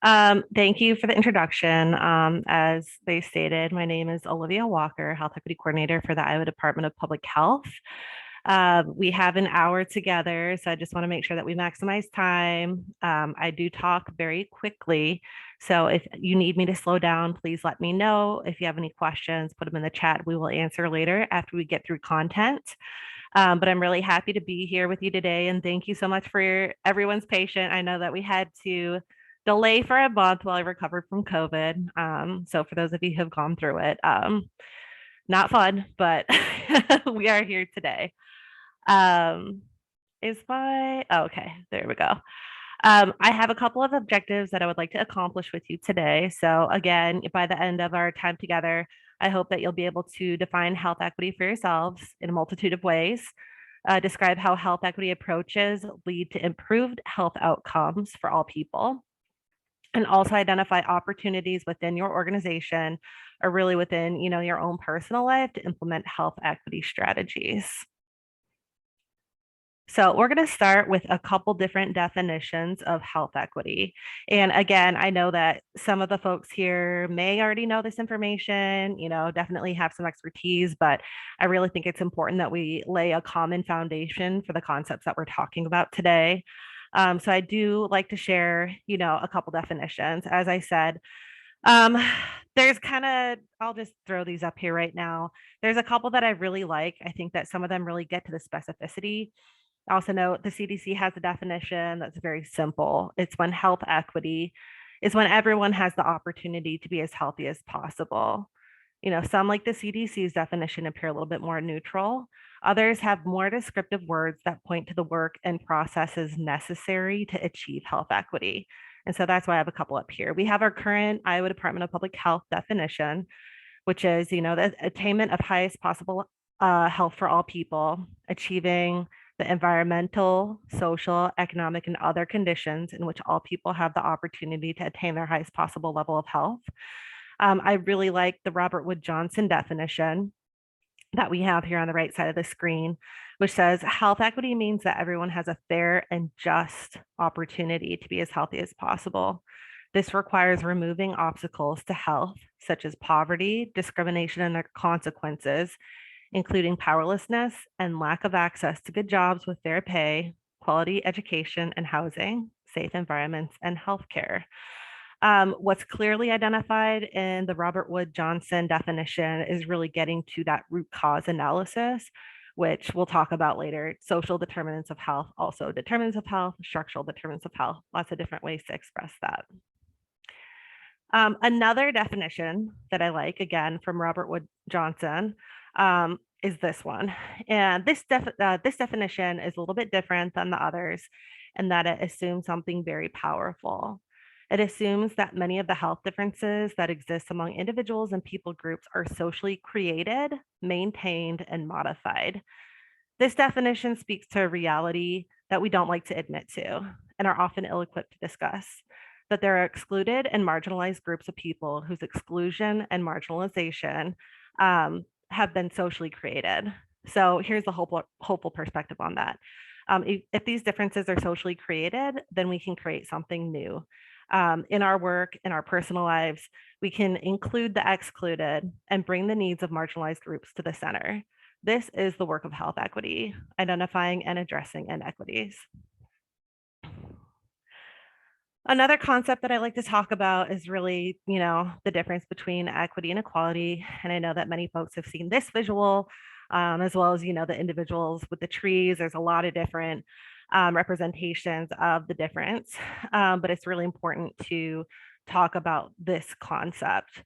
Thank you for the introduction. As they stated, my name is Olivia Walker, Health Equity Coordinator for the Iowa Department of Public Health. We have an hour together, so I just want to make sure that we maximize time. I do talk very quickly, so if you need me to slow down, please let me know. If you have any questions, put them in the chat. We will answer later after we get through content. But I'm really happy to be here with you today, and thank you so much for everyone's patience. I know that we had to delay for a month while I recovered from COVID. So for those of you who have gone through it, not fun, but we are here today. Okay, there we go. I have a couple of objectives that I would like to accomplish with you today. So again, by the end of our time together, I hope that you'll be able to define health equity for yourselves in a multitude of ways, describe how health equity approaches lead to improved health outcomes for all people, and also identify opportunities within your organization or really within, your own personal life to implement health equity strategies. So we're going to start with a couple different definitions of health equity. And again, I know that some of the folks here may already know this information, definitely have some expertise, but I really think it's important that we lay a common foundation for the concepts that we're talking about today. So I do like to share, a couple definitions. As I said, there's I'll just throw these up here right now. There's a couple that I really like. I think that some of them really get to the specificity. Also note the CDC has a definition that's very simple. It's when health equity is when everyone has the opportunity to be as healthy as possible. Some like the CDC's definition appear a little bit more neutral. Others have more descriptive words that point to the work and processes necessary to achieve health equity. And so that's why I have a couple up here. We have our current Iowa Department of Public Health definition, which is, the attainment of highest possible health for all people, achieving the environmental, social, economic, and other conditions in which all people have the opportunity to attain their highest possible level of health. I really like the Robert Wood Johnson definition that we have here on the right side of the screen, which says health equity means that everyone has a fair and just opportunity to be as healthy as possible. This requires removing obstacles to health, such as poverty, discrimination, and their consequences, including powerlessness and lack of access to good jobs with fair pay, quality education and housing, safe environments, and healthcare. What's clearly identified in the Robert Wood Johnson definition is really getting to that root cause analysis, which we'll talk about later. Social determinants of health, also determinants of health, structural determinants of health, lots of different ways to express that. Another definition that I like, again, from Robert Wood Johnson, is this one. And this definition is a little bit different than the others in that it assumes something very powerful. It assumes that many of the health differences that exist among individuals and people groups are socially created, maintained, and modified. This definition speaks to a reality that we don't like to admit to and are often ill-equipped to discuss, that there are excluded and marginalized groups of people whose exclusion and marginalization have been socially created. So here's the hopeful perspective on that. If these differences are socially created, then we can create something new. In our work, in our personal lives, we can include the excluded and bring the needs of marginalized groups to the center. This is the work of health equity, identifying and addressing inequities. Another concept that I like to talk about is really, the difference between equity and equality. And I know that many folks have seen this visual, as well as, the individuals with the trees. There's a lot of different representations of the difference, but it's really important to talk about this concept.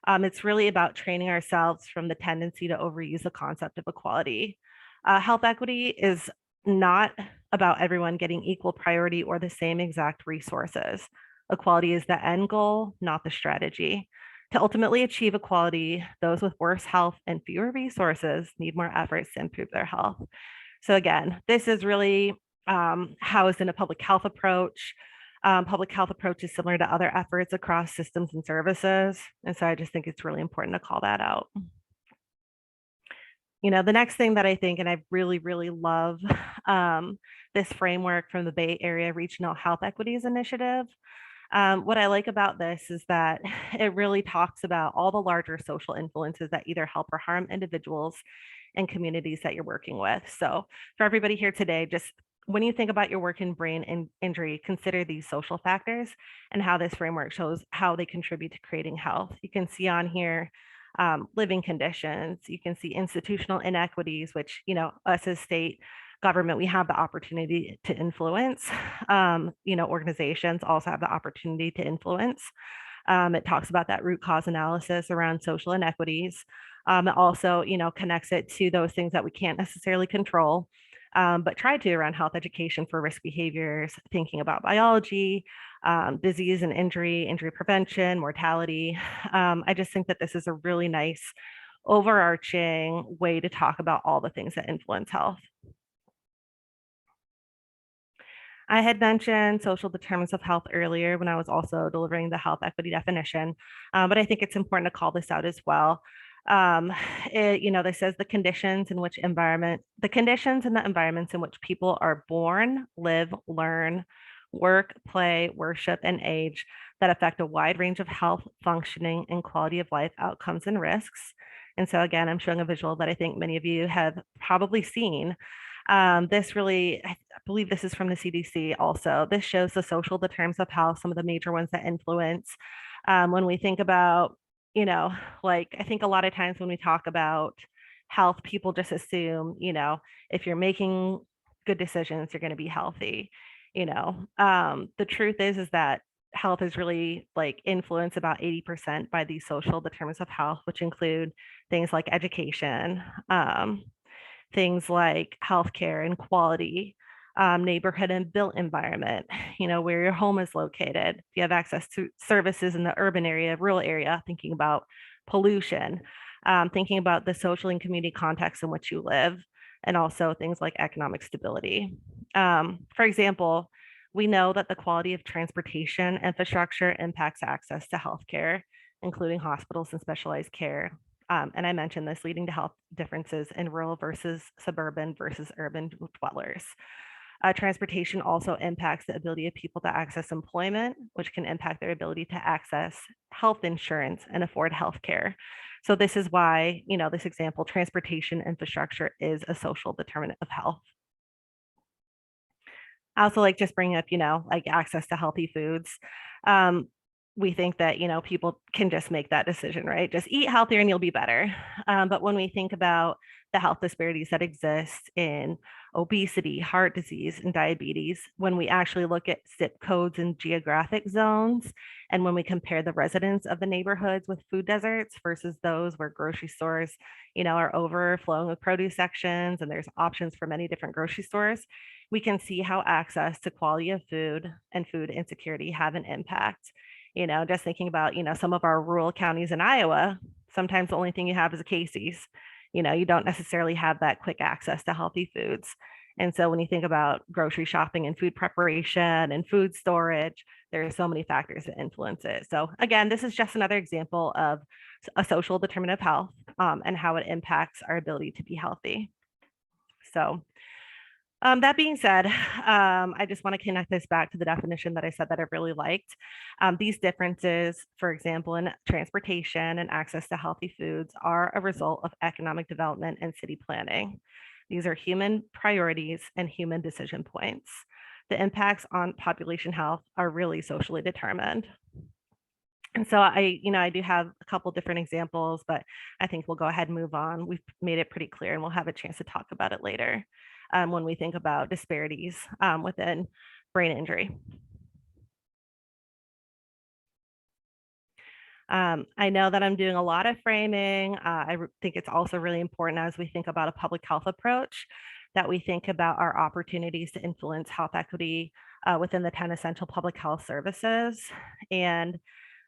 It's really about training ourselves from the tendency to overuse the concept of equality. Health equity is not about everyone getting equal priority or the same exact resources. Equality is the end goal, not the strategy. To ultimately achieve equality, those with worse health and fewer resources need more efforts to improve their health. So again, this is really housed in a public health approach. Public health approach is similar to other efforts across systems and services. And so I just think it's really important to call that out. The next thing that I think, and I really, really love this framework from the Bay Area Regional Health Equities Initiative. What I like about this is that it really talks about all the larger social influences that either help or harm individuals and communities that you're working with. So, for everybody here today, just when you think about your work in injury, consider these social factors and how this framework shows how they contribute to creating health. You can see on here living conditions, you can see institutional inequities, which, us as state government, we have the opportunity to influence. Organizations also have the opportunity to influence. It talks about that root cause analysis around social inequities. It also, connects it to those things that we can't necessarily control, but try to around health education for risk behaviors, thinking about biology, disease and injury prevention, mortality. I just think that this is a really nice overarching way to talk about all the things that influence health. I had mentioned social determinants of health earlier when I was also delivering the health equity definition, but I think it's important to call this out as well. Um, this says the conditions and the environments in which people are born, live, learn, work, play, worship, and age that affect a wide range of health, functioning, and quality of life outcomes and risks. And so again, I'm showing a visual that I think many of you have probably seen. This really, I believe this is from the CDC also. This shows the social determinants of health, some of the major ones that influence. When we think about, like I think a lot of times when we talk about health, people just assume, if you're making good decisions, you're going to be healthy. The truth is that health is really like influenced about 80% by these social determinants of health, which include things like education, things like healthcare and quality, neighborhood and built environment, where your home is located. If you have access to services in the urban area, rural area, thinking about pollution, thinking about the social and community context in which you live, and also things like economic stability. For example, we know that the quality of transportation infrastructure impacts access to healthcare, including hospitals and specialized care. And I mentioned this, leading to health differences in rural versus suburban versus urban dwellers. Transportation also impacts the ability of people to access employment, which can impact their ability to access health insurance and afford health care. So this is why, this example, transportation infrastructure is a social determinant of health. I also like just bringing up, like access to healthy foods. We think that, people can just make that decision, right? Just eat healthier and you'll be better. But when we think about the health disparities that exist in obesity, heart disease, and diabetes, when we actually look at zip codes and geographic zones, and when we compare the residents of the neighborhoods with food deserts versus those where grocery stores, are overflowing with produce sections and there's options for many different grocery stores, we can see how access to quality of food and food insecurity have an impact. Just thinking about, some of our rural counties in Iowa, sometimes the only thing you have is a Casey's. You don't necessarily have that quick access to healthy foods. And so when you think about grocery shopping and food preparation and food storage, there are so many factors that influence it. So again, this is just another example of a social determinant of health, and how it impacts our ability to be healthy. So that being said, I just want to connect this back to the definition that I said that I really liked. These differences, for example, in transportation and access to healthy foods, are a result of economic development and city planning. These are human priorities and human decision points. The impacts on population health are really socially determined. And so I do have a couple different examples, but I think we'll go ahead and move on. We've made it pretty clear and we'll have a chance to talk about it later, when we think about disparities within brain injury. I know that I'm doing a lot of framing. I think it's also really important as we think about a public health approach that we think about our opportunities to influence health equity within the 10 essential public health services. And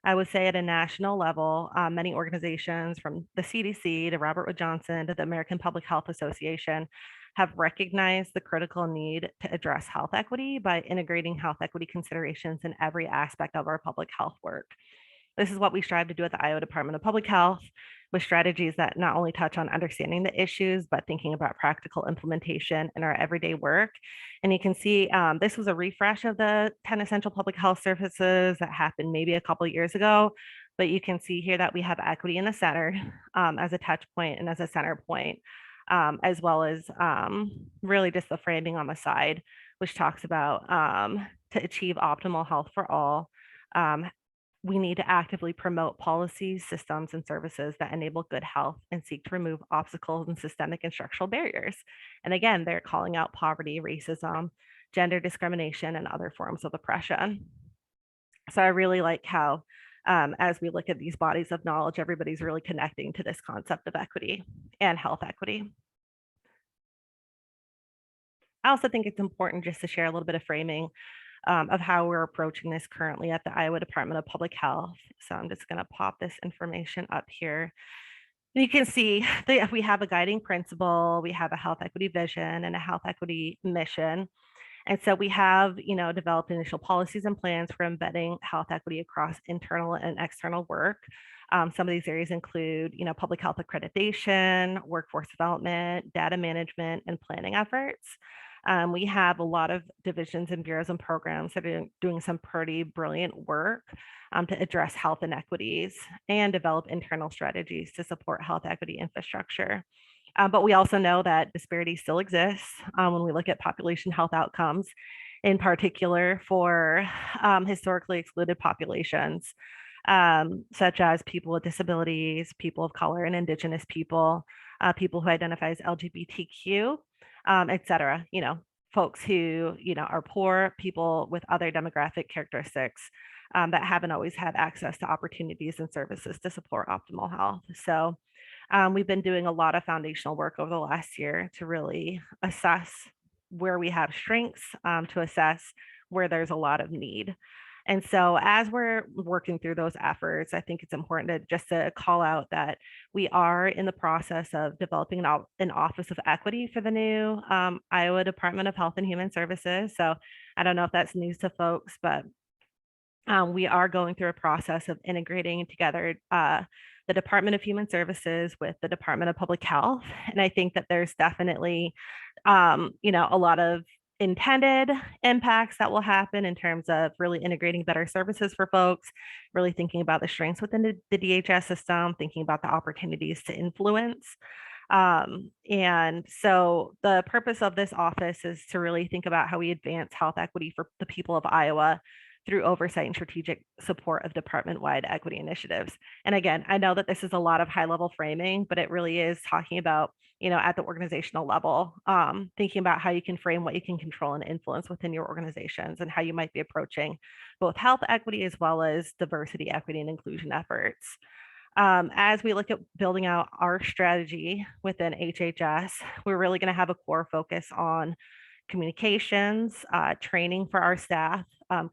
I would say at a national level, many organizations from the CDC to Robert Wood Johnson to the American Public Health Association have recognized the critical need to address health equity by integrating health equity considerations in every aspect of our public health work. This is what we strive to do at the Iowa Department of Public Health, with strategies that not only touch on understanding the issues, but thinking about practical implementation in our everyday work. And you can see this was a refresh of the 10 essential public health services that happened maybe a couple of years ago. But you can see here that we have equity in the center as a touch point and as a center point, as well as really just the framing on the side, which talks about to achieve optimal health for all, um, we need to actively promote policies, systems, and services that enable good health and seek to remove obstacles and systemic and structural barriers. And again, they're calling out poverty, racism, gender discrimination, and other forms of oppression. So I really like how, as we look at these bodies of knowledge, everybody's really connecting to this concept of equity and health equity. I also think it's important just to share a little bit of framing of how we're approaching this currently at the Iowa Department of Public Health. So I'm just going to pop this information up here. You can see that we have a guiding principle, we have a health equity vision, and a health equity mission. And so we have, developed initial policies and plans for embedding health equity across internal and external work. Some of these areas include, public health accreditation, workforce development, data management, and planning efforts. We have a lot of divisions and bureaus and programs that are doing some pretty brilliant work to address health inequities and develop internal strategies to support health equity infrastructure. But we also know that disparity still exists when we look at population health outcomes, in particular for historically excluded populations, such as people with disabilities, people of color, and Indigenous people, people who identify as LGBTQ, et cetera. Folks who, are poor, people with other demographic characteristics that haven't always had access to opportunities and services to support optimal health. So we've been doing a lot of foundational work over the last year to really assess where we have strengths, to assess where there's a lot of need. And so as we're working through those efforts, I think it's important to just to call out that we are in the process of developing an Office of Equity for the new Iowa Department of Health and Human Services. So I don't know if that's news to folks, but we are going through a process of integrating together the Department of Human Services with the Department of Public Health. And I think that there's definitely, a lot of intended impacts that will happen in terms of really integrating better services for folks, really thinking about the strengths within the DHS system, thinking about the opportunities to influence. And so the purpose of this office is to really think about how we advance health equity for the people of Iowa through oversight and strategic support of department-wide equity initiatives. And again, I know that this is a lot of high-level framing, but it really is talking about, at the organizational level, thinking about how you can frame what you can control and influence within your organizations and how you might be approaching both health equity as well as diversity, equity, and inclusion efforts. As we look at building out our strategy within HHS, we're really going to have a core focus on communications, training for our staff,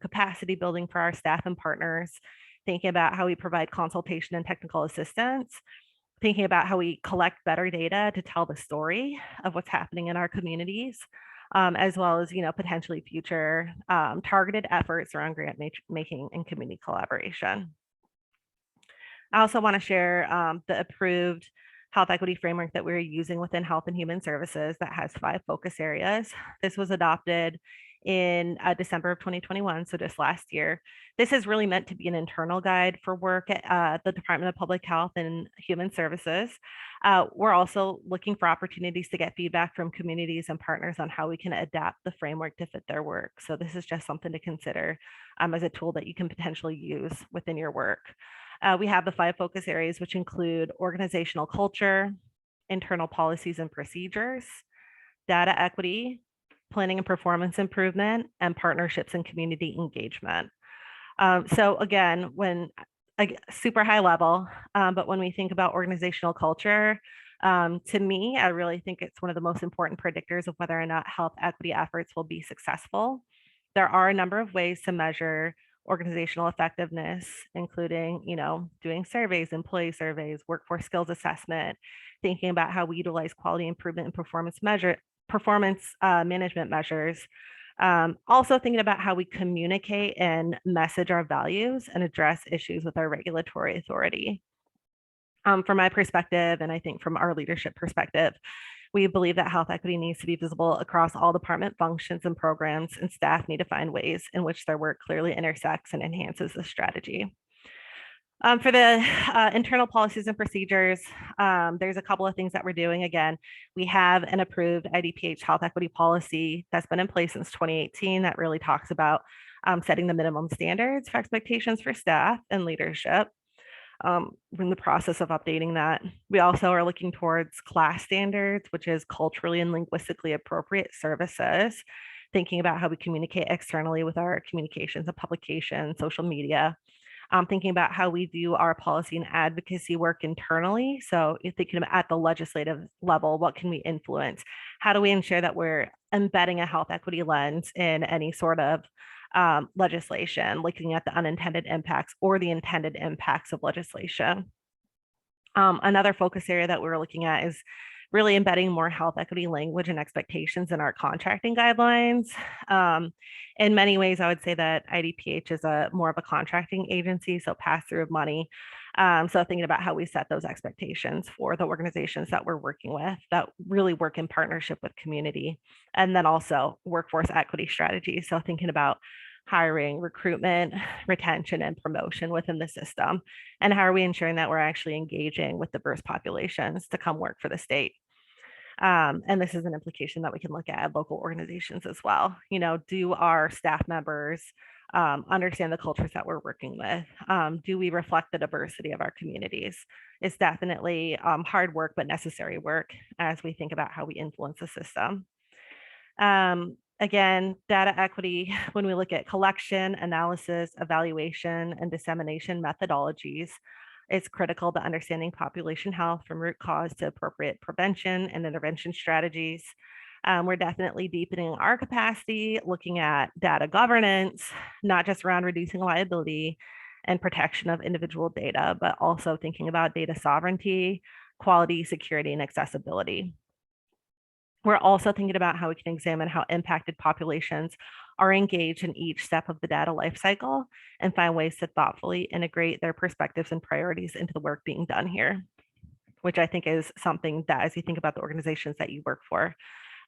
capacity building for our staff and partners, thinking about how we provide consultation and technical assistance, thinking about how we collect better data to tell the story of what's happening in our communities, as well as, potentially future targeted efforts around grant making and community collaboration. I also want to share the approved health equity framework that we're using within Health and Human Services that has 5 focus areas. This was adopted in December of 2021, so just last year. This is really meant to be an internal guide for work at the Department of Public Health and Human Services. We're also looking for opportunities to get feedback from communities and partners on how we can adapt the framework to fit their work. So this is just something to consider as a tool that you can potentially use within your work. We have the 5 focus areas, which include organizational culture, internal policies and procedures, data equity, planning and performance improvement, and partnerships and community engagement. So again, super high level, but when we think about organizational culture, to me, I really think it's one of the most important predictors of whether or not health equity efforts will be successful. There are a number of ways to measure organizational effectiveness, including, doing surveys, employee surveys, workforce skills assessment, thinking about how we utilize quality improvement and performance management measures, Also thinking about how we communicate and message our values and address issues with our regulatory authority. From my perspective, and I think from our leadership perspective, we believe that health equity needs to be visible across all department functions and programs, and staff need to find ways in which their work clearly intersects and enhances the strategy. For the internal policies and procedures, there's a couple of things that we're doing. Again, we have an approved IDPH health equity policy that's been in place since 2018 that really talks about setting the minimum standards for expectations for staff and leadership. We're in the process of updating that. We also are looking towards class standards, which is culturally and linguistically appropriate services, thinking about how we communicate externally with our communications and publications, social media, thinking about how we do our policy and advocacy work internally. So you're thinking at the legislative level, what can we influence? How do we ensure that we're embedding a health equity lens in any sort of legislation, looking at the unintended impacts or the intended impacts of legislation? Another focus area that we're looking at is really embedding more health equity language and expectations in our contracting guidelines. In many ways, I would say that IDPH is more of a contracting agency, so pass through of money. So thinking about how we set those expectations for the organizations that we're working with that really work in partnership with community, and then also workforce equity strategies. So thinking about hiring, recruitment, retention, and promotion within the system. And how are we ensuring that we're actually engaging with diverse populations to come work for the state? And this is an implication that we can look at local organizations as well. You know, do our staff members understand the cultures that we're working with? Do we reflect the diversity of our communities? It's definitely hard work, but necessary work as we think about how we influence the system. Again, data equity, when we look at collection, analysis, evaluation, and dissemination methodologies, it's critical to understanding population health from root cause to appropriate prevention and intervention strategies. We're definitely deepening our capacity, looking at data governance, not just around reducing liability and protection of individual data, but also thinking about data sovereignty, quality, security, and accessibility. We're also thinking about how we can examine how impacted populations are engaged in each step of the data lifecycle and find ways to thoughtfully integrate their perspectives and priorities into the work being done here, which I think is something that, as you think about the organizations that you work for,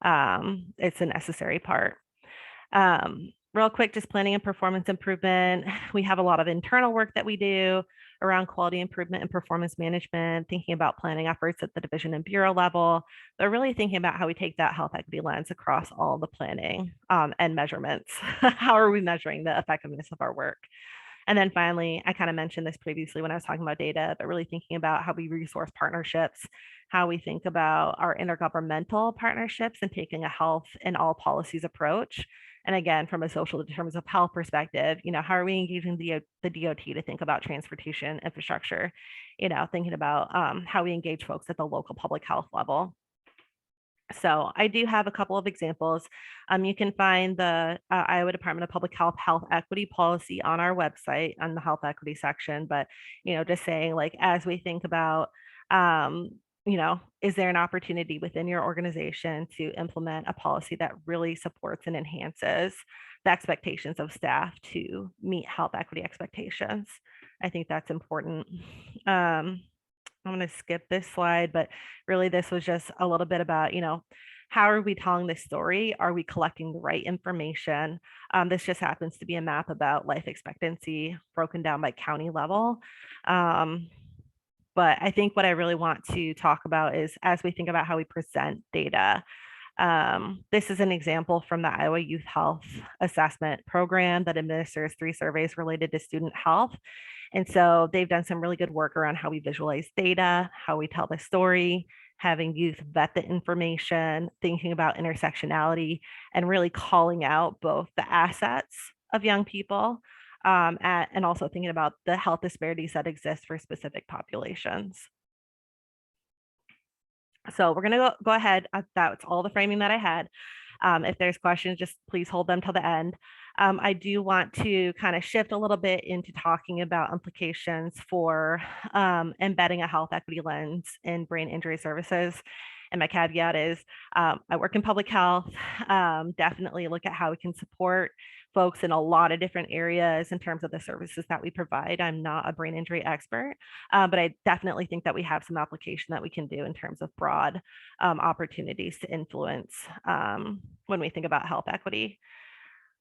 it's a necessary part. Real quick, just planning and performance improvement. We have a lot of internal work that we do around quality improvement and performance management, thinking about planning efforts at the division and bureau level, but really thinking about how we take that health equity lens across all the planning and measurements. How are we measuring the effectiveness of our work? And then finally, I kind of mentioned this previously when I was talking about data, but really thinking about how we resource partnerships, how we think about our intergovernmental partnerships and taking a health in all policies approach. And again, from a social determinants of health perspective, you know, how are we engaging the DOT to think about transportation infrastructure, you know, thinking about how we engage folks at the local public health level. So I do have a couple of examples. You can find the Iowa Department of Public Health Health Equity Policy on our website on the health equity section. But, you know, just saying, like, as we think about, you know, is there an opportunity within your organization to implement a policy that really supports and enhances the expectations of staff to meet health equity expectations? I think that's important. I'm going to skip this slide, but really this was just a little bit about, you know, how are we telling this story? Are we collecting the right information? This just happens to be a map about life expectancy broken down by county level. But I think what I really want to talk about is as we think about how we present data. This is an example from the Iowa Youth Health Assessment Program that administers 3 surveys related to student health. And so they've done some really good work around how we visualize data, how we tell the story, having youth vet the information, thinking about intersectionality, and really calling out both the assets of young people and also thinking about the health disparities that exist for specific populations. So we're going to go ahead. That's all the framing that I had. If there's questions, just please hold them till the end. I do want to kind of shift a little bit into talking about implications for embedding a health equity lens in brain injury services. And my caveat is I work in public health. Definitely look at how we can support folks in a lot of different areas in terms of the services that we provide. I'm not a brain injury expert, but I definitely think that we have some application that we can do in terms of broad opportunities to influence when we think about health equity.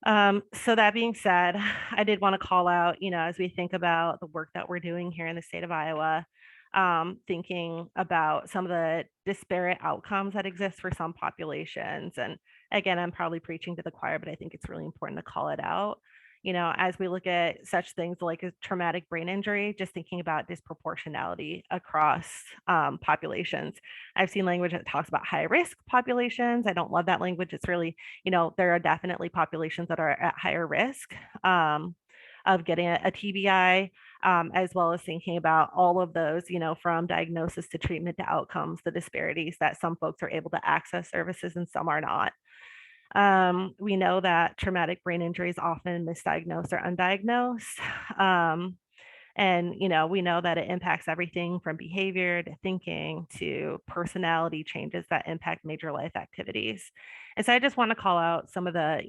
So that being said, I did want to call out, as we think about the work that we're doing here in the state of Iowa, thinking about some of the disparate outcomes that exist for some populations. And again, I'm probably preaching to the choir, but I think it's really important to call it out. As we look at such things like a traumatic brain injury, just thinking about disproportionality across populations. I've seen language that talks about high risk populations. I don't love that language. It's really, there are definitely populations that are at higher risk of getting a TBI, as well as thinking about all of those, from diagnosis to treatment to outcomes, the disparities that some folks are able to access services and some are not. We know that traumatic brain injury is often misdiagnosed or undiagnosed. And we know that it impacts everything from behavior to thinking to personality changes that impact major life activities. And so I just want to call out some of the,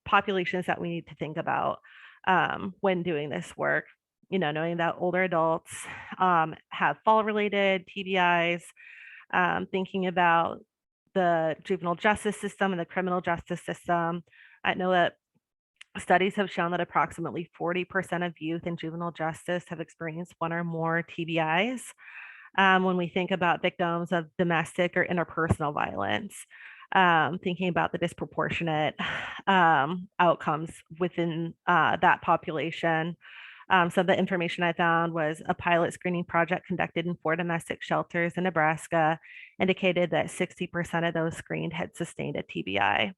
populations that we need to think about when doing this work. Knowing that older adults have fall-related TBIs, thinking about the juvenile justice system and the criminal justice system. I know that studies have shown that approximately 40% of youth in juvenile justice have experienced one or more TBIs. When we think about victims of domestic or interpersonal violence, thinking about the disproportionate outcomes within that population. So the information I found was a pilot screening project conducted in 4 domestic shelters in Nebraska indicated that 60% of those screened had sustained a TBI.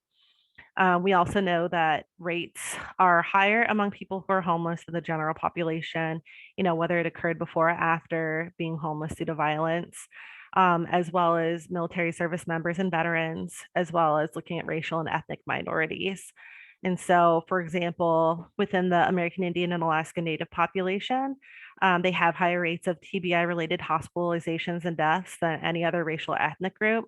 We also know that rates are higher among people who are homeless than the general population, whether it occurred before or after being homeless due to violence, as well as military service members and veterans, as well as looking at racial and ethnic minorities. And so, for example, within the American Indian and Alaska Native population, they have higher rates of TBI-related hospitalizations and deaths than any other racial or ethnic group.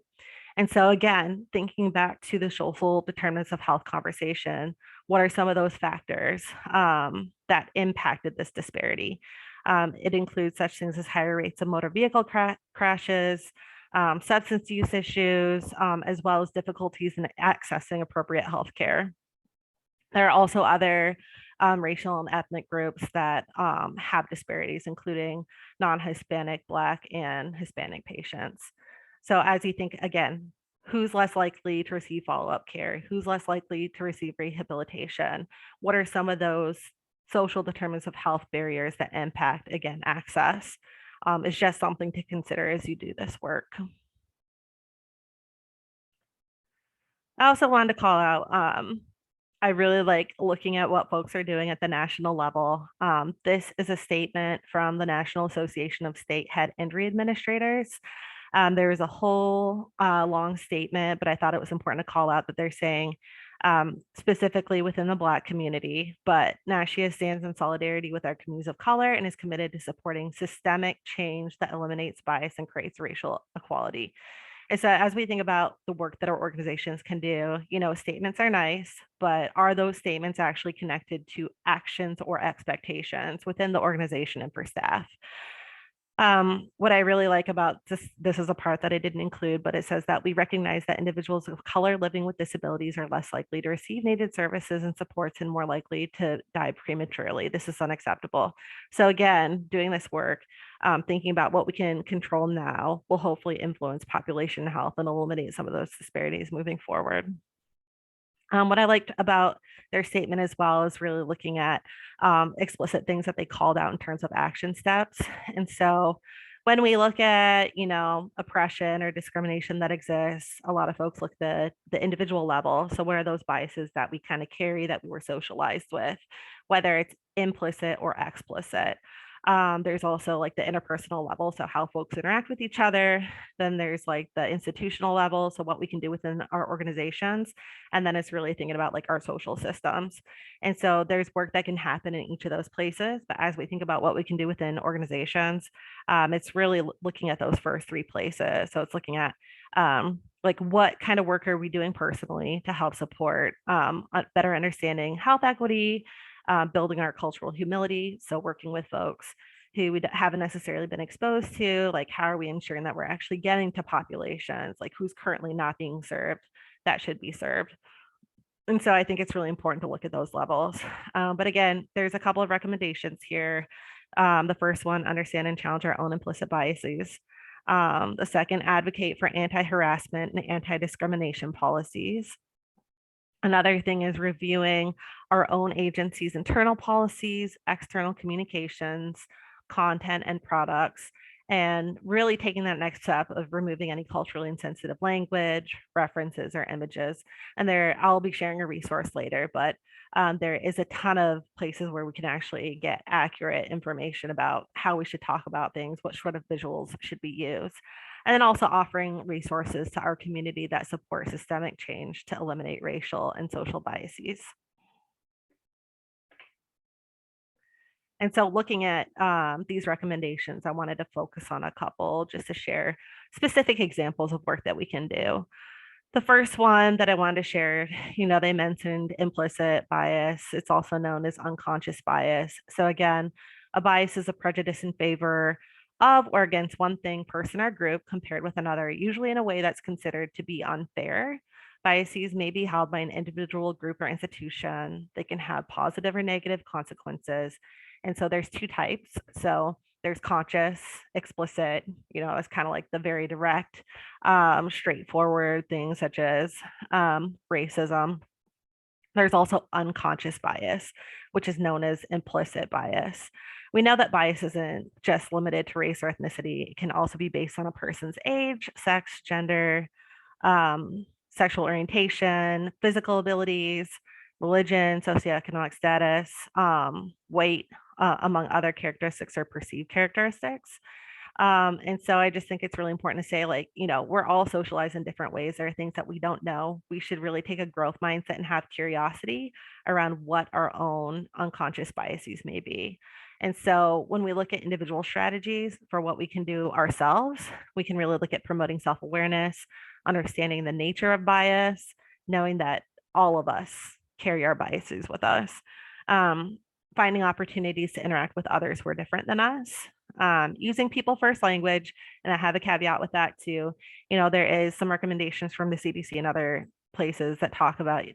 And so again, thinking back to the social determinants of health conversation, what are some of those factors that impacted this disparity? It includes such things as higher rates of motor vehicle crashes, substance use issues, as well as difficulties in accessing appropriate health care. There are also other racial and ethnic groups that have disparities, including non-Hispanic, Black, and Hispanic patients. So as you think, again, who's less likely to receive follow-up care? Who's less likely to receive rehabilitation? What are some of those social determinants of health barriers that impact, again, access? It's just something to consider as you do this work. I also wanted to call out, I really like looking at what folks are doing at the national level. This is a statement from the National Association of State Head Injury Administrators. There was a whole long statement, but I thought it was important to call out that they're saying specifically within the Black community, but NASHIA stands in solidarity with our communities of color and is committed to supporting systemic change that eliminates bias and creates racial equality. And so as we think about the work that our organizations can do, statements are nice, but are those statements actually connected to actions or expectations within the organization and for staff? What I really like about this is a part that I didn't include, but it says that we recognize that individuals of color living with disabilities are less likely to receive needed services and supports and more likely to die prematurely. This is unacceptable. So again, doing this work, thinking about what we can control now will hopefully influence population health and eliminate some of those disparities moving forward. What I liked about their statement as well is really looking at explicit things that they called out in terms of action steps. And so when we look at, oppression or discrimination that exists, a lot of folks look at the individual level. So what are those biases that we kind of carry that we were socialized with, whether it's implicit or explicit? There's also like the interpersonal level, so how folks interact with each other. Then there's like the institutional level, so what we can do within our organizations. And then it's really thinking about like our social systems. And so there's work that can happen in each of those places. But as we think about what we can do within organizations, it's really looking at those first 3 places. So it's looking at Like what kind of work are we doing personally to help support better understanding health equity, building our cultural humility. So working with folks who we haven't necessarily been exposed to, like how are we ensuring that we're actually getting to populations, like who's currently not being served that should be served. And so I think it's really important to look at those levels. But again, there's a couple of recommendations here. The first one, understand and challenge our own implicit biases. The second, advocate for anti-harassment and anti-discrimination policies. Another thing is reviewing our own agency's internal policies, external communications, content, and products, and really taking that next step of removing any culturally insensitive language, references, or images. And there, I'll be sharing a resource later, but there is a ton of places where we can actually get accurate information about how we should talk about things, what sort of visuals should be used. And then also offering resources to our community that support systemic change to eliminate racial and social biases. And so looking at these recommendations, I wanted to focus on a couple just to share specific examples of work that we can do. The first one that I wanted to share, they mentioned implicit bias. It's also known as unconscious bias. So again, a bias is a prejudice in favor of or against one thing, person, or group compared with another, usually in a way that's considered to be unfair. Biases may be held by an individual, group, or institution. They can have positive or negative consequences. And so there's two types. So there's conscious, explicit, it's kind of like the very direct, straightforward things such as racism. There's also unconscious bias, which is known as implicit bias. We know that bias isn't just limited to race or ethnicity. It can also be based on a person's age, sex, gender, sexual orientation, physical abilities, religion, socioeconomic status, weight, among other characteristics or perceived characteristics. And so I just think it's really important to say, like, we're all socialized in different ways. There are things that we don't know. We should really take a growth mindset and have curiosity around what our own unconscious biases may be. And so when we look at individual strategies for what we can do ourselves, we can really look at promoting self awareness, understanding the nature of bias, knowing that all of us carry our biases with us, um, finding opportunities to interact with others who are different than us, using people first language. And I have a caveat with that too. There is some recommendations from the CDC and other places that talk about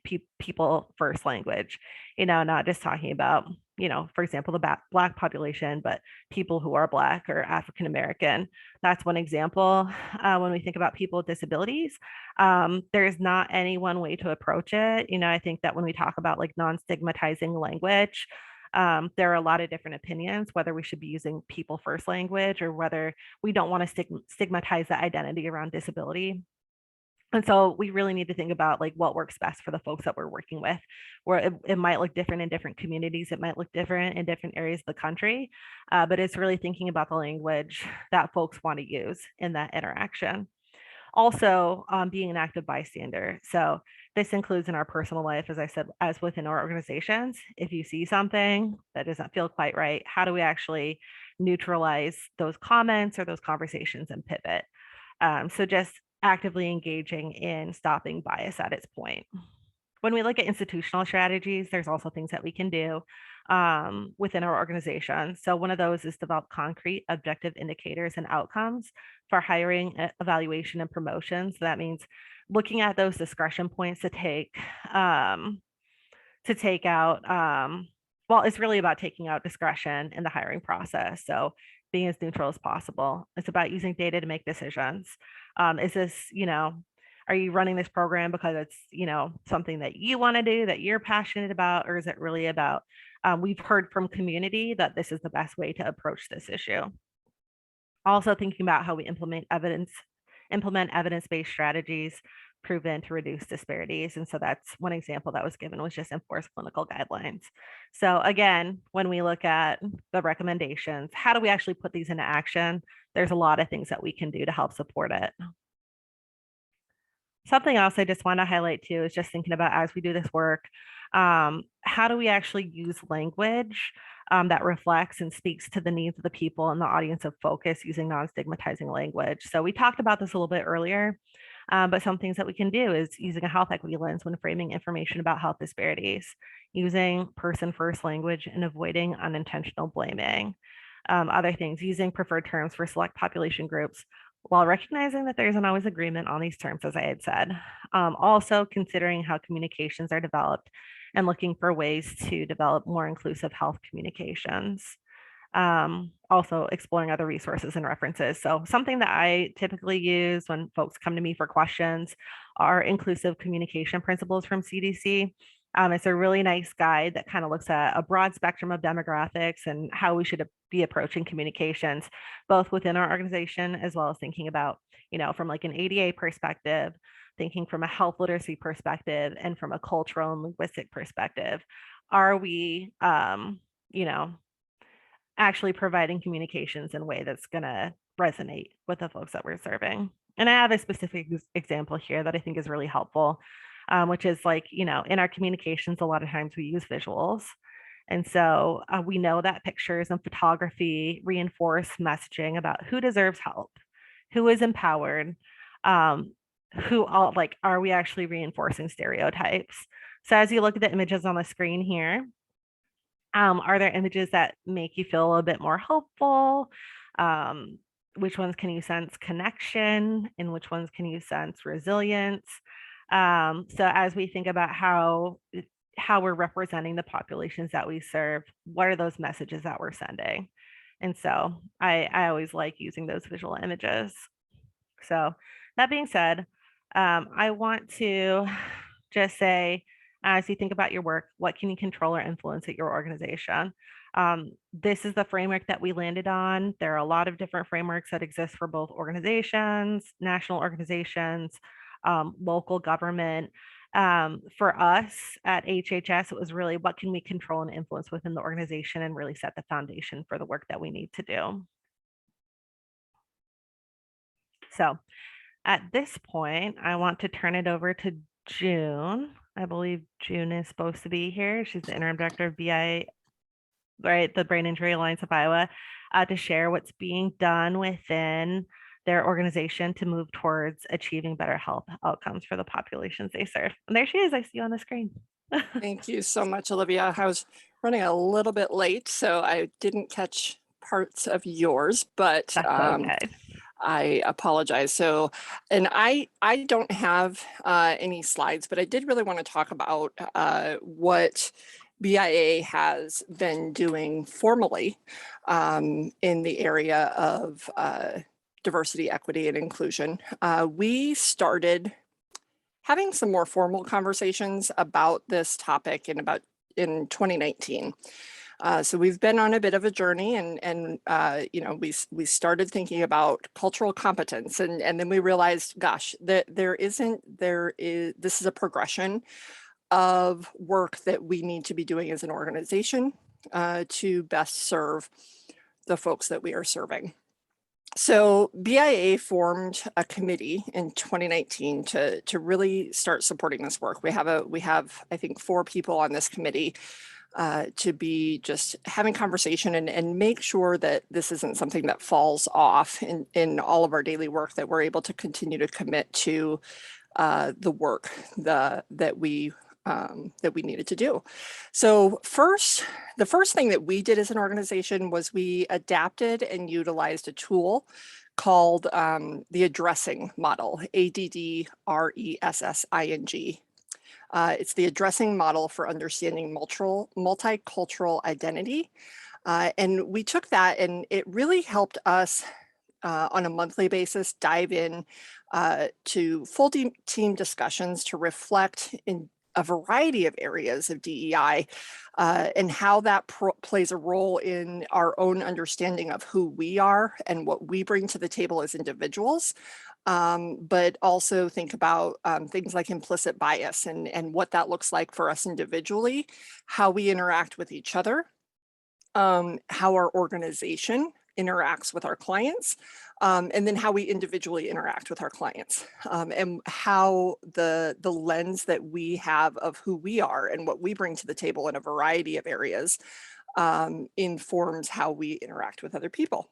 people first language, not just talking about, for example, the Black population, but people who are Black or African American. That's one example. When we think about people with disabilities, there's not any one way to approach it. I think that when we talk about like non-stigmatizing language, there are a lot of different opinions whether we should be using people first language or whether we don't want to stigmatize the identity around disability. And so we really need to think about like what works best for the folks that we're working with, where it might look different in different communities. It might look different in different areas of the country, but it's really thinking about the language that folks want to use in that interaction. Also, being an active bystander. So this includes in our personal life, as I said, as within our organizations. If you see something that doesn't feel quite right, how do we actually neutralize those comments or those conversations and pivot? So just actively engaging in stopping bias at its point. When we look at institutional strategies, there's also things that we can do within our organization. So one of those is develop concrete objective indicators and outcomes for hiring, evaluation, and promotions. So that means looking at those discretion points to take out, well, it's really about taking out discretion in the hiring process. So being as neutral as possible. It's about using data to make decisions. Is this, are you running this program because it's, something that you want to do, that you're passionate about, or is it really about, we've heard from community that this is the best way to approach this issue. Also thinking about how we implement evidence-based strategies proven to reduce disparities. And so that's one example that was given, was just enforce clinical guidelines. So again, when we look at the recommendations, how do we actually put these into action? There's a lot of things that we can do to help support it. Something else I just want to highlight too is just thinking about, as we do this work, how do we actually use language that reflects and speaks to the needs of the people and the audience of focus using non-stigmatizing language. So we talked about this a little bit earlier, but some things that we can do is using a health equity lens when framing information about health disparities, using person-first language and avoiding unintentional blaming. Other things, using preferred terms for select population groups while recognizing that there isn't always agreement on these terms, as I had said. Also considering how communications are developed and looking for ways to develop more inclusive health communications. Also exploring other resources and references. So something that I typically use when folks come to me for questions are inclusive communication principles from CDC. It's a really nice guide that kind of looks at a broad spectrum of demographics and how we should be approaching communications, both within our organization as well as thinking about, from like an ADA perspective, thinking from a health literacy perspective, and from a cultural and linguistic perspective. Are we, actually providing communications in a way that's going to resonate with the folks that we're serving? And I have a specific example here that I think is really helpful, which is like, in our communications, a lot of times we use visuals. And so we know that pictures and photography reinforce messaging about who deserves help, who is empowered, who all like, are we actually reinforcing stereotypes? So as you look at the images on the screen here, are there images that make you feel a bit more hopeful? Which ones can you sense connection? And which ones can you sense resilience? So as we think about how we're representing the populations that we serve, what are those messages that we're sending? And so I always like using those visual images. So that being said, I want to just say, as you think about your work, what can you control or influence at your organization? This is the framework that we landed on. There are a lot of different frameworks that exist for both organizations, national organizations, local government. For us at HHS, it was really what can we control and influence within the organization and really set the foundation for the work that we need to do. So at this point, I want to turn it over to June. I believe June is supposed to be here. She's the interim director of BI, right, the Brain Injury Alliance of Iowa, to share what's being done within their organization to move towards achieving better health outcomes for the populations they serve. And there she is. I see you on the screen. Thank you so much, Olivia. I was running a little bit late, so I didn't catch parts of yours, but That's okay. I apologize. So, and I don't have any slides, but I did really want to talk about what BIA has been doing formally in the area of diversity, equity, and inclusion. We started having some more formal conversations about this topic in 2019. So we've been on a bit of a journey, and we started thinking about cultural competence, and then we realized, gosh, that this is a progression of work that we need to be doing as an organization to best serve the folks that we are serving. So BIA formed a committee in 2019 to really start supporting this work. We have I think 4 people on this committee to be just having conversation and make sure that this isn't something that falls off in all of our daily work, that we're able to continue to commit to the work that we needed to do. So the first thing that we did as an organization was we adapted and utilized a tool called the addressing model, ADDRESSING. It's the addressing model for understanding multicultural identity. And we took that, and it really helped us on a monthly basis dive in to full team discussions to reflect in a variety of areas of DEI and how that plays a role in our own understanding of who we are and what we bring to the table as individuals. But also think about things like implicit bias and what that looks like for us individually, how we interact with each other, how our organization interacts with our clients, and then how we individually interact with our clients, and how the lens that we have of who we are and what we bring to the table in a variety of areas informs how we interact with other people.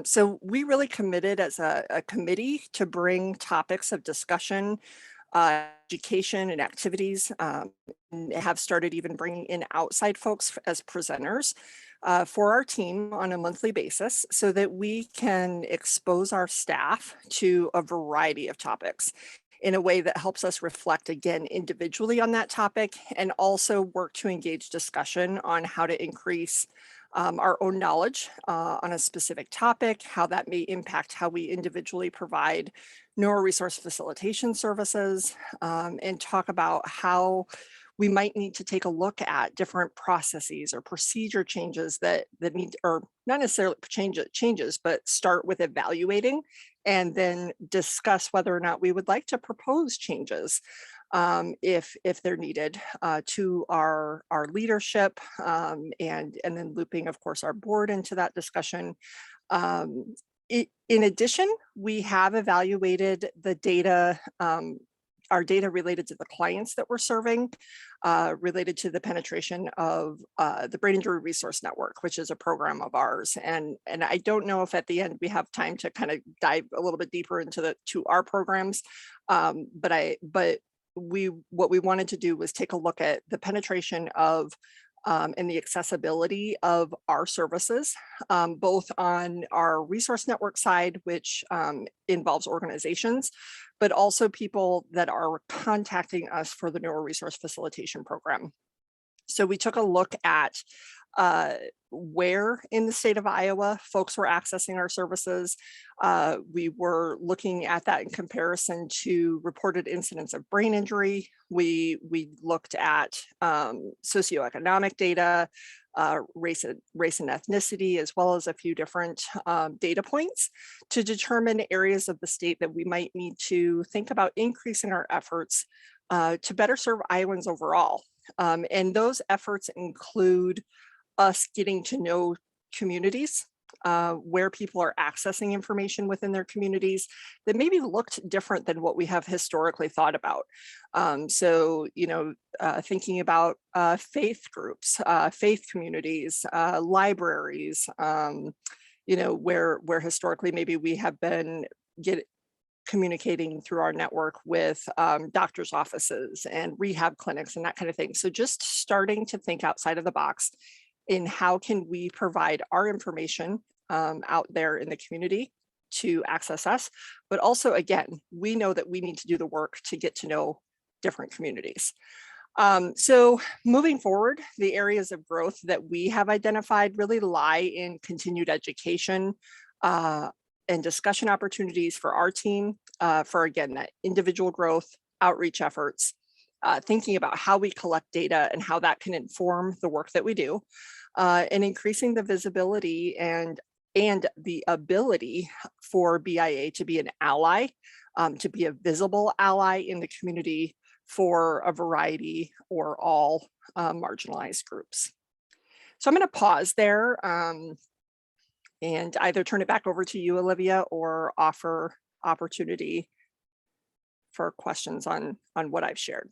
So we really committed as a committee to bring topics of discussion, education and activities, and have started even bringing in outside folks as presenters for our team on a monthly basis so that we can expose our staff to a variety of topics in a way that helps us reflect again individually on that topic and also work to engage discussion on how to increase our own knowledge on a specific topic, how that may impact how we individually provide neuro-resource facilitation services, and talk about how we might need to take a look at different processes or procedure changes that need, or not necessarily changes, but start with evaluating and then discuss whether or not we would like to propose changes if they're needed to our leadership, and then looping, of course, our board into that discussion. In addition, we have evaluated the data, our data related to the clients that we're serving, related to the penetration of the Brain Injury Resource Network, which is a program of ours. And I don't know if at the end we have time to kind of dive a little bit deeper into our programs, but what we wanted to do was take a look at the penetration of and the accessibility of our services, both on our resource network side, which involves organizations, but also people that are contacting us for the Neuro Resource Facilitation Program. So we took a look at where in the state of Iowa folks were accessing our services. We were looking at that in comparison to reported incidents of brain injury. We looked at socioeconomic data, race and ethnicity, as well as a few different data points to determine areas of the state that we might need to think about increasing our efforts to better serve Iowans overall. And those efforts include us getting to know communities, where people are accessing information within their communities that maybe looked different than what we have historically thought about. So, thinking about faith groups, faith communities, libraries, where historically maybe we have been communicating through our network with doctors' offices and rehab clinics and that kind of thing. So just starting to think outside of the box in how can we provide our information out there in the community to access us. But also, again, we know that we need to do the work to get to know different communities. So moving forward, the areas of growth that we have identified really lie in continued education, and discussion opportunities for our team, for again, that individual growth, outreach efforts, thinking about how we collect data and how that can inform the work that we do, and increasing the visibility and the ability for BIA to be an ally, to be a visible ally in the community for a variety or all marginalized groups. So I'm going to pause there. And either turn it back over to you, Olivia, or offer opportunity for questions on what I've shared.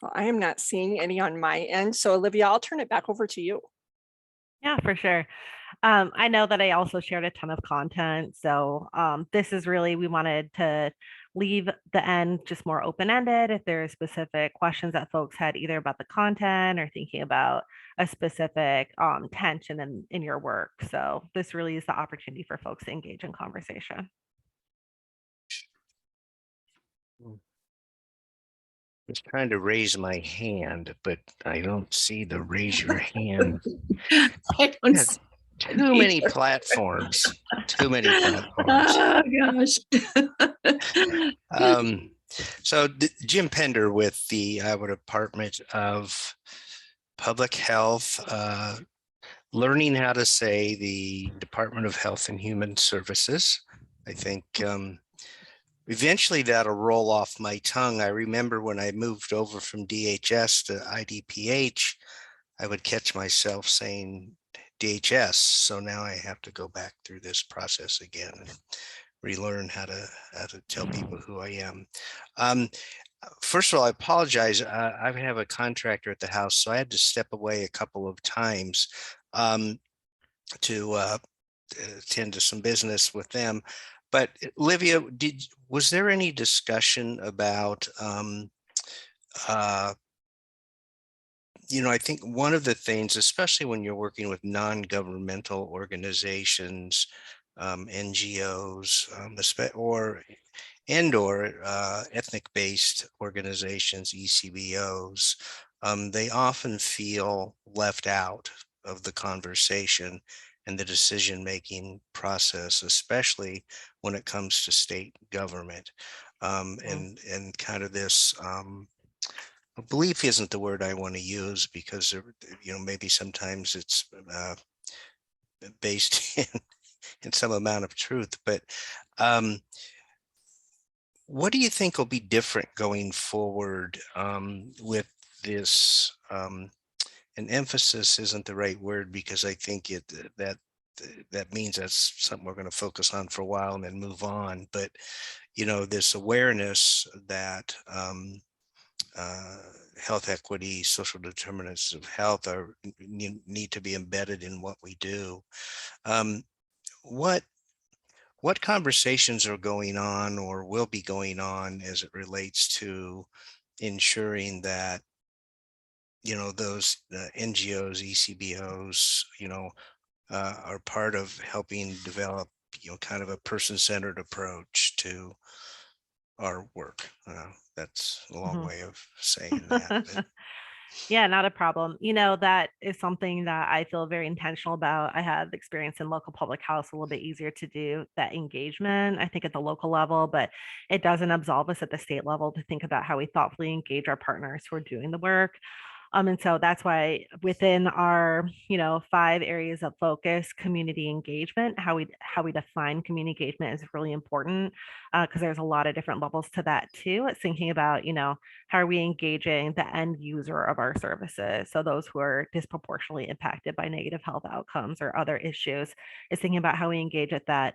Well, I am not seeing any on my end. So Olivia, I'll turn it back over to you. Yeah, for sure. I know that I also shared a ton of content. So this is really, we wanted to leave the end just more open-ended. If there are specific questions that folks had either about the content or thinking about a specific tension in your work. So this really is the opportunity for folks to engage in conversation. I was trying to raise my hand, but I don't see the raise your hand. I don't Yeah, see too many platforms. Too many platforms. Oh gosh. So Jim Pender with the Iowa Department of Public Health, learning how to say the Department of Health and Human Services. I think eventually that'll roll off my tongue. I remember when I moved over from DHS to IDPH, I would catch myself saying DHS. So now I have to go back through this process again and relearn how to tell people who I am. First of all, I apologize. I have a contractor at the house, so I had to step away a couple of times to attend to some business with them. But Olivia, was there any discussion about, I think one of the things, especially when you're working with non-governmental organizations, NGOs, or ethnic-based organizations, ECBOs, they often feel left out of the conversation and the decision-making process, especially when it comes to state government. And kind of this belief isn't the word I want to use, because maybe sometimes it's based in some amount of truth, but what do you think will be different going forward with this? And emphasis isn't the right word, because I think that means that's something we're going to focus on for a while and then move on. But this awareness that health equity, social determinants of health need to be embedded in what we do. What conversations are going on or will be going on as it relates to ensuring that those NGOs, ECBOs, are part of helping develop, kind of a person-centered approach to our work? That's a long way of saying that. But Yeah, not a problem. That is something that I feel very intentional about. I have experience in local public health, a little bit easier to do that engagement, I think, at the local level, but it doesn't absolve us at the state level to think about how we thoughtfully engage our partners who are doing the work. And so that's why within our, 5 areas of focus, community engagement, how we define community engagement is really important, because there's a lot of different levels to that too. It's thinking about, how are we engaging the end user of our services? So those who are disproportionately impacted by negative health outcomes or other issues. Is thinking about how we engage at that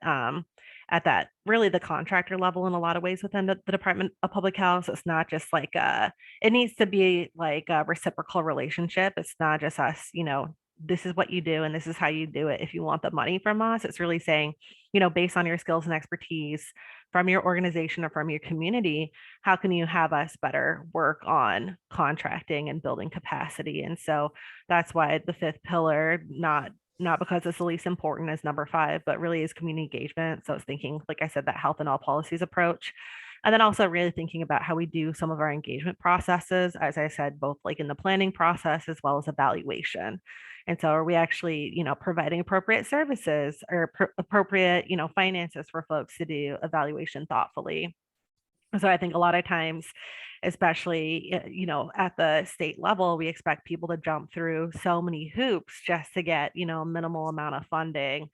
really the contractor level in a lot of ways within the Department of Public Health. So it's not just like it needs to be like a reciprocal relationship. It's not just us, this is what you do and this is how you do it if you want the money from us. It's really saying, based on your skills and expertise from your organization or from your community, how can you have us better work on contracting and building capacity? And so that's why the 5th pillar, not because it's the least important as number 5, but really is community engagement. So it's thinking, like I said, that health and all policies approach. And then also really thinking about how we do some of our engagement processes, as I said, both like in the planning process as well as evaluation. And so are we actually, providing appropriate services or appropriate, finances for folks to do evaluation thoughtfully? So I think a lot of times, especially, at the state level, we expect people to jump through so many hoops just to get, a minimal amount of funding,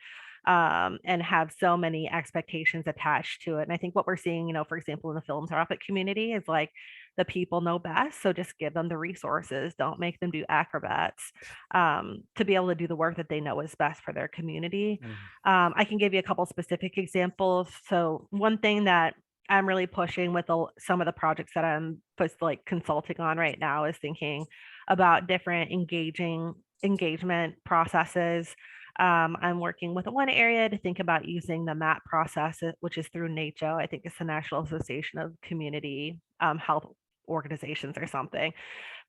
and have so many expectations attached to it. And I think what we're seeing, for example, in the philanthropic community is like the people know best. So just give them the resources. Don't make them do acrobats, to be able to do the work that they know is best for their community. I can give you a couple specific examples. So one thing that I'm really pushing with some of the projects that I'm like consulting on right now is thinking about different engagement processes. I'm working with one area to think about using the MAP process, which is through NACHO. I think it's the National Association of Community Health Organizations or something.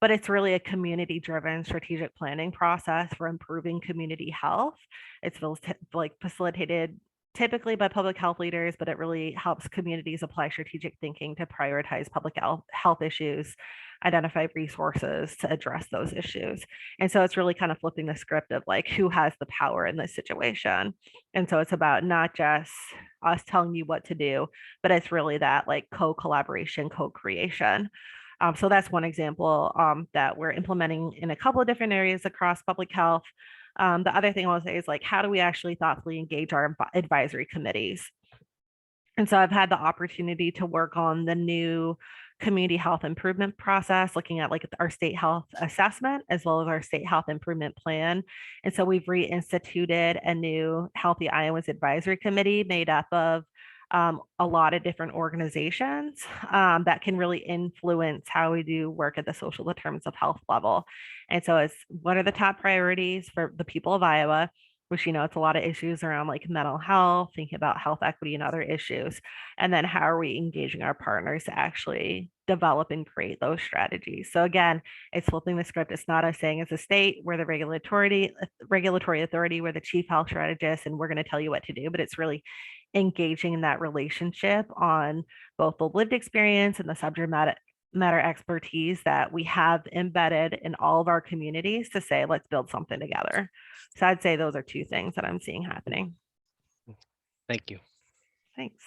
But it's really a community-driven strategic planning process for improving community health. It's like facilitated typically by public health leaders, but it really helps communities apply strategic thinking to prioritize public health issues, identify resources to address those issues. And so it's really kind of flipping the script of like, who has the power in this situation? And so it's about not just us telling you what to do, but it's really that like co-collaboration, co-creation. So that's one example that we're implementing in a couple of different areas across public health. The other thing I want to say is like, how do we actually thoughtfully engage our advisory committees? And so I've had the opportunity to work on the new community health improvement process, looking at like our state health assessment as well as our state health improvement plan. And so we've reinstituted a new Healthy Iowas Advisory Committee made up of a lot of different organizations that can really influence how we do work at the social determinants of health level. And so it's what are the top priorities for the people of Iowa? Which, you know, it's a lot of issues around like mental health, thinking about health equity and other issues. And then how are we engaging our partners to actually develop and create those strategies? So again, it's flipping the script. It's not us saying as a state, we're the regulatory authority, we're the chief health strategist, and we're going to tell you what to do, but it's really engaging in that relationship on both the lived experience and the subject matter expertise that we have embedded in all of our communities to say, let's build something together. So I'd say those are two things that I'm seeing happening. Thank you. Thanks.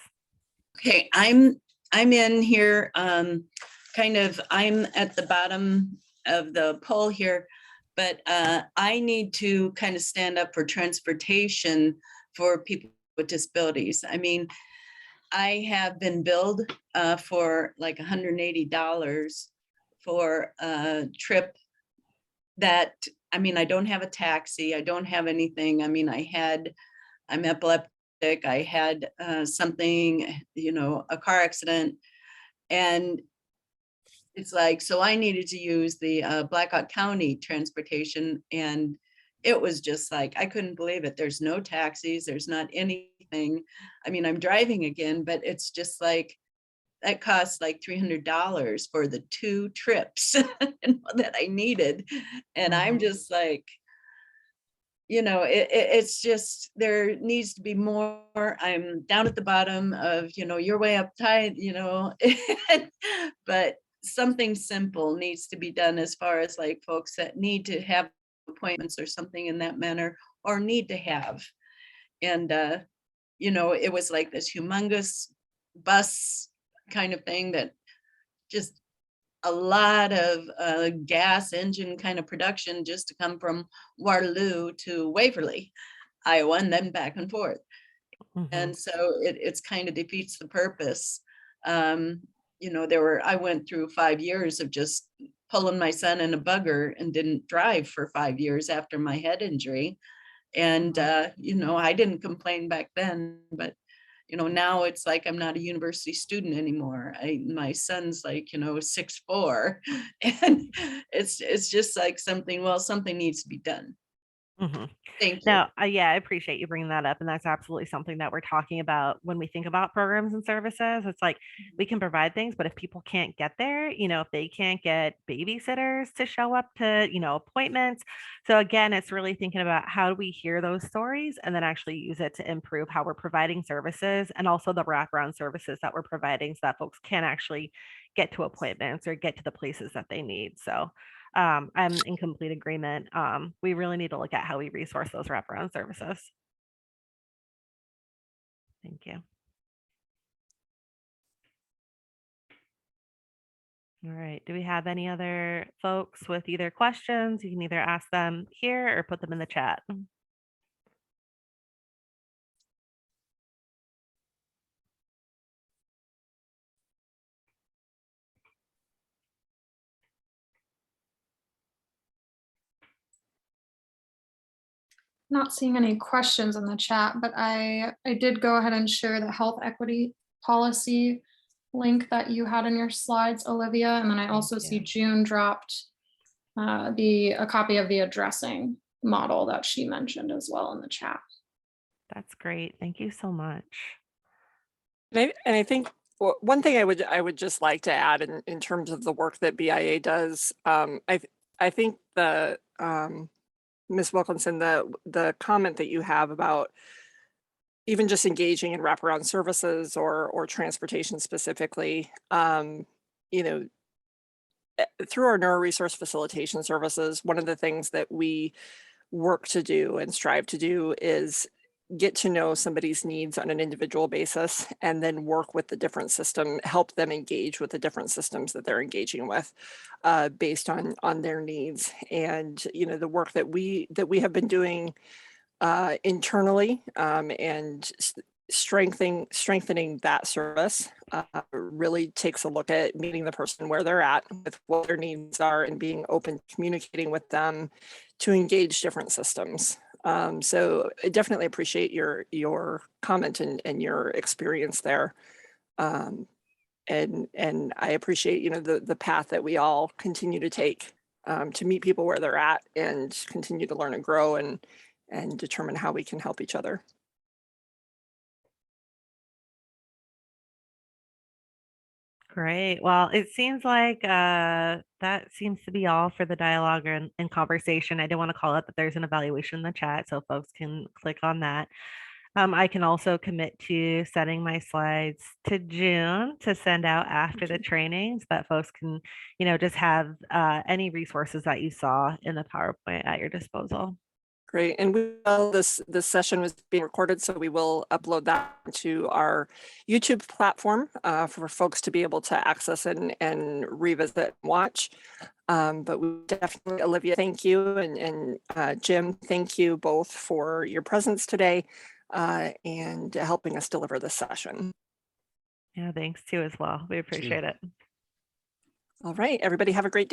Okay, I'm in here, I'm at the bottom of the poll here, but I need to kind of stand up for transportation for people with disabilities. I mean, I have been billed for like $180 for a trip that, I mean, I don't have a taxi, I don't have anything. I mean, I'm epileptic, I had something, you know, a car accident. And it's like, so I needed to use the Blackhawk County transportation, and it was just like, I couldn't believe it. There's no taxis, there's not anything. I mean, I'm driving again, but it's just like, that cost like $300 for the 2 trips that I needed. And I'm just like, you know, it's just, there needs to be more. I'm down at the bottom of, you know, you're way uptight, you know, but something simple needs to be done as far as like folks that need to have appointments or something in that manner, or need to have. And, you know, it was like this humongous bus kind of thing that just a lot of gas engine kind of production just to come from Waterloo to Waverly, Iowa, and then back and forth. And so it's kind of defeats the purpose. You know, I went through 5 years of just pulling my son in a bugger and didn't drive for 5 years after my head injury. And, you know, I didn't complain back then, but, you know, now it's like, I'm not a university student anymore. My son's like, you know, 6'4", and it's just like something needs to be done. Thank you. No, yeah, I appreciate you bringing that up. And that's absolutely something that we're talking about when we think about programs and services. It's like we can provide things, but if people can't get there, you know, if they can't get babysitters to show up to, you know, appointments. So again, it's really thinking about how do we hear those stories and then actually use it to improve how we're providing services and also the wraparound services that we're providing so that folks can actually get to appointments or get to the places that they need. So I'm in complete agreement. We really need to look at how we resource those wraparound services. Thank you. All right. Do we have any other folks with either questions? You can either ask them here or put them in the chat. Not seeing any questions in the chat, but I did go ahead and share the health equity policy link that you had in your slides, Olivia. And then I also see June dropped a copy of the addressing model that she mentioned as well in the chat. That's great. Thank you so much. And I think one thing I would just like to add in terms of the work that BIA does, I think the Ms. Wilkinson, the comment that you have about even just engaging in wraparound services or transportation specifically, you know, through our neuro-resource facilitation services, one of the things that we work to do and strive to do is get to know somebody's needs on an individual basis and then work with the different system, help them engage with the different systems that they're engaging with based on their needs. And, you know, the work that we have been doing internally and strengthening that service really takes a look at meeting the person where they're at with what their needs are and being open to communicating with them to engage different systems. So I definitely appreciate your comment and your experience there. And I appreciate, you know, the path that we all continue to take to meet people where they're at and continue to learn and grow and determine how we can help each other. Great. Well, it seems like that seems to be all for the dialogue and conversation. I do want to call out that there's an evaluation in the chat, so folks can click on that. I can also commit to sending my slides to June to send out after the trainings, but folks can, you know, just have any resources that you saw in the PowerPoint at your disposal. Great. And this session was being recorded, so we will upload that to our YouTube platform for folks to be able to access and revisit and watch. But we definitely, Olivia, thank you. And Jim, thank you both for your presence today and helping us deliver this session. Yeah, thanks too as well. We appreciate it. All right, everybody have a great day.